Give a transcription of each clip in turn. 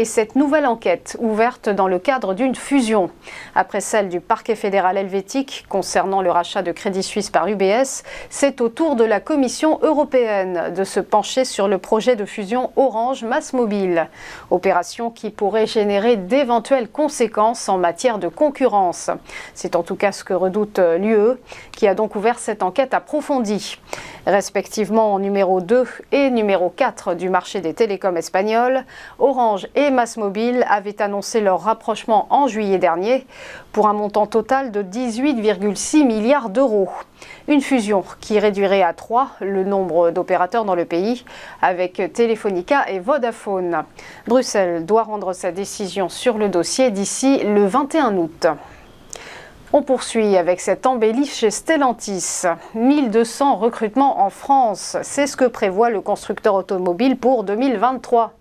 et cette nouvelle enquête ouverte dans le cadre d'une fusion. Après celle du parquet fédéral helvétique concernant le rachat de Crédit Suisse par UBS, c'est au tour de la Commission européenne de se pencher sur le projet de fusion Orange-MásMóvil. Opération qui pourrait générer d'éventuelles conséquences en matière de concurrence. C'est en tout cas ce que redoute l'UE, qui a donc ouvert cette enquête approfondie. Respectivement numéro 2 et numéro 4 du marché des télécoms espagnols, Orange et MásMóvil avaient annoncé leur rapprochement en juillet dernier pour un montant total de 18,6 milliards d'euros. Une fusion qui réduirait à 3 le nombre d'opérateurs dans le pays, avec Telefónica et Vodafone. Bruxelles doit rendre sa décision sur le dossier d'ici le 21 août. On poursuit avec cette embellie chez Stellantis. 1200 recrutements en France, c'est ce que prévoit le constructeur automobile pour 2023.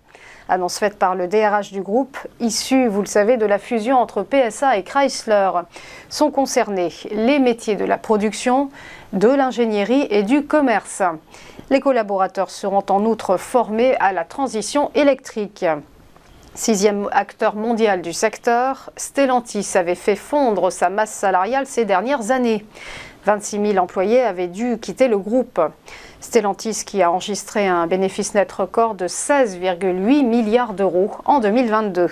Annonce faite par le DRH du groupe, issu, vous le savez, de la fusion entre PSA et Chrysler. Sont concernés les métiers de la production, de l'ingénierie et du commerce. Les collaborateurs seront en outre formés à la transition électrique. 6e acteur mondial du secteur, Stellantis avait fait fondre sa masse salariale ces dernières années. 26 000 employés avaient dû quitter le groupe. Stellantis qui a enregistré un bénéfice net record de 16,8 milliards d'euros en 2022.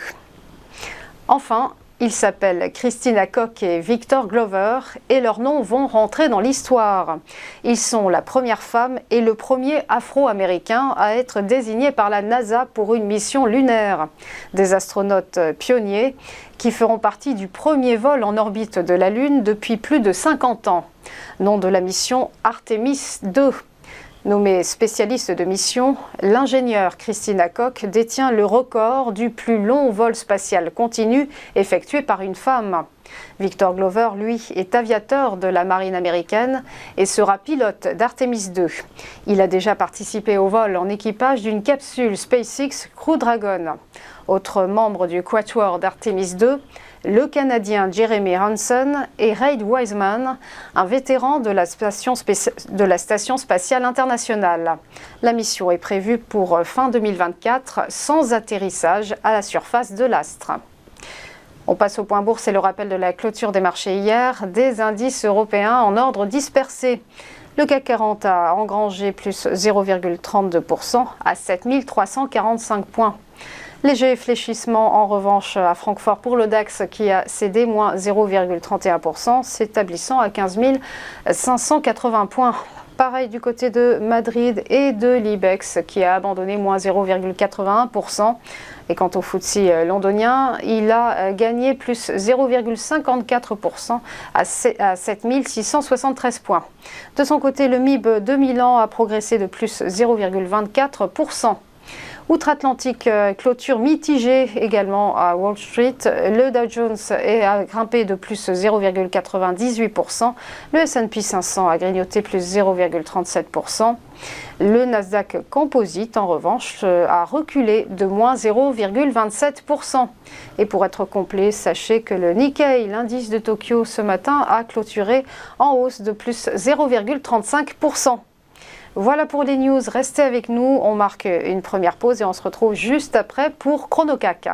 Enfin, ils s'appellent Christina Koch et Victor Glover et leurs noms vont rentrer dans l'histoire. Ils sont la première femme et le premier afro-américain à être désigné par la NASA pour une mission lunaire. Des astronautes pionniers qui feront partie du premier vol en orbite de la Lune depuis plus de 50 ans. Nom de la mission Artemis 2. Nommée spécialiste de mission, l'ingénieure Christina Koch détient le record du plus long vol spatial continu effectué par une femme. Victor Glover, lui, est aviateur de la marine américaine et sera pilote d'Artemis 2. Il a déjà participé au vol en équipage d'une capsule SpaceX Crew Dragon. Autre membre du quatuor d'Artemis 2, le Canadien Jeremy Hansen et Reid Wiseman, un vétéran de la Station spatiale internationale. La mission est prévue pour fin 2024, sans atterrissage à la surface de l'astre. On passe au point bourse et le rappel de la clôture des marchés hier, des indices européens en ordre dispersé. Le CAC 40 a engrangé plus 0,32% à 7 345 points. Léger fléchissement en revanche à Francfort pour le DAX qui a cédé moins 0,31%, s'établissant à 15 580 points. Pareil du côté de Madrid et de l'IBEX qui a abandonné moins 0,81%. Et quant au FTSE londonien, il a gagné plus 0,54% à 7 673 points. De son côté, le MIB de Milan a progressé de plus 0,24%. Outre-Atlantique, clôture mitigée également à Wall Street. Le Dow Jones a grimpé de plus 0,98%. Le S&P 500 a grignoté plus 0,37%. Le Nasdaq Composite, en revanche, a reculé de moins 0,27%. Et pour être complet, sachez que le Nikkei, l'indice de Tokyo, ce matin, a clôturé en hausse de plus 0,35%. Voilà pour les news, restez avec nous, on marque une première pause et on se retrouve juste après pour Chrono CAC.